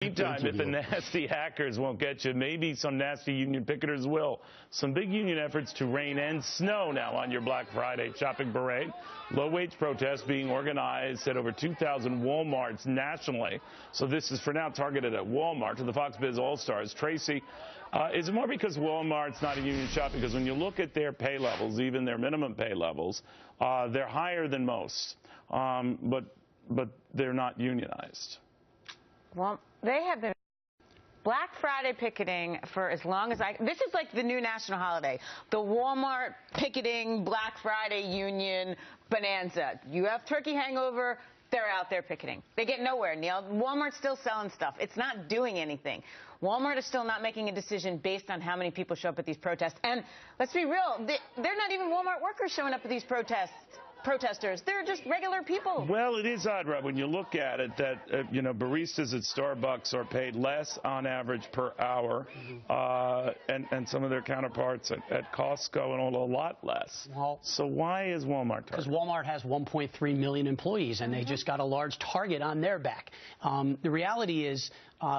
meantime, if the nasty hackers won't get you, maybe some nasty union picketers will. Some big union efforts to rain and snow now on your Black Friday shopping parade. Low-wage protests being organized at over 2,000 Walmarts nationally. So this is for now targeted at Walmart. To the Fox Biz All-Stars, Tracy, is it more because Walmart's not a union shop? Because when you look at their pay levels, even their minimum pay levels, they're higher than most, but they're not unionized. Well, they have been Black Friday picketing for as long as this is like the new national holiday. The Walmart picketing Black Friday union bonanza. You have turkey hangover, they're out there picketing. They get nowhere, Neil. Walmart's still selling stuff. It's not doing anything. Walmart is still not making a decision based on how many people show up at these protests. And let's be real, they're not even Walmart workers showing up at these protesters. They're just regular people. Well, it is odd, Rob, when you look at it that, baristas at Starbucks are paid less on average per hour, and some of their counterparts at Costco and all a lot less. Well, so why is Walmart targeted? Because Walmart has 1.3 million employees, and they just got a large target on their back. The reality is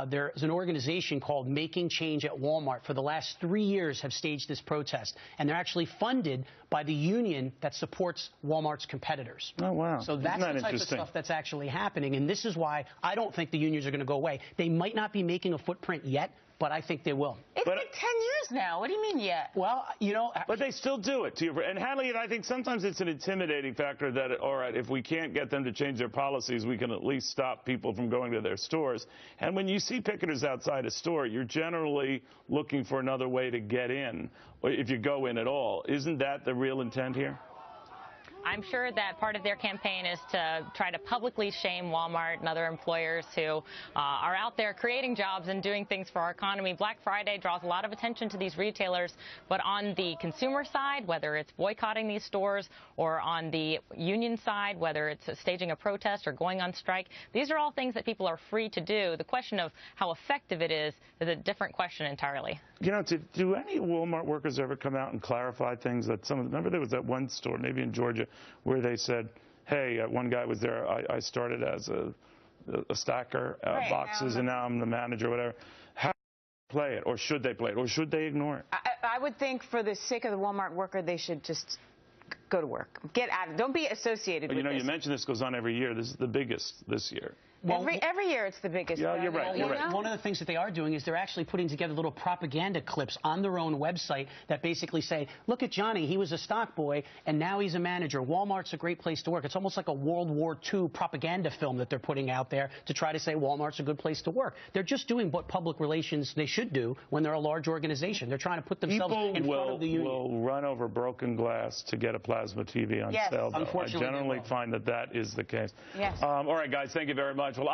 there's an organization called Making Change at Walmart. For the last 3 years have staged this protest, and they're actually funded by the union that supports Walmart's competitors. Oh, wow. So that's the type of stuff that's actually happening, and this is why I don't think the unions are going to go away. They might not be making a footprint yet, but I think they will. It's been 10 years now. What do you mean yet? Well, But they still do it. And Hadley, I think sometimes it's an intimidating factor that, all right, if we can't get them to change their policies, we can at least stop people from going to their stores. And when you see picketers outside a store, you're generally looking for another way to get in, if you go in at all. Isn't that the real intent here? I'm sure that part of their campaign is to try to publicly shame Walmart and other employers who are out there creating jobs and doing things for our economy. Black Friday draws a lot of attention to these retailers, but on the consumer side, whether it's boycotting these stores or on the union side, whether it's staging a protest or going on strike, these are all things that people are free to do. The question of how effective it is a different question entirely. Do any Walmart workers ever come out and clarify things that remember there was that one store, maybe in Georgia, where they said, hey, one guy was there, I started as a stacker boxes, and now I'm the manager, whatever. How do they play it, or should they play it, or should they ignore it? I would think for the sake of the Walmart worker, they should just go to work. Get out of it. Don't be associated with this. You mentioned this goes on every year. This is the biggest this year. Well, every year it's the biggest. Yeah, you're right. You're right. One of the things that they are doing is they're actually putting together little propaganda clips on their own website that basically say, look at Johnny, he was a stock boy, and now he's a manager. Walmart's a great place to work. It's almost like a World War II propaganda film that they're putting out there to try to say Walmart's a good place to work. They're just doing what public relations they should do when they're a large organization. They're trying to put themselves in front of the union. People will run over broken glass to get a plasma TV on sale. Unfortunately, I generally find that is the case. Yes. All right, guys, thank you very much. Well,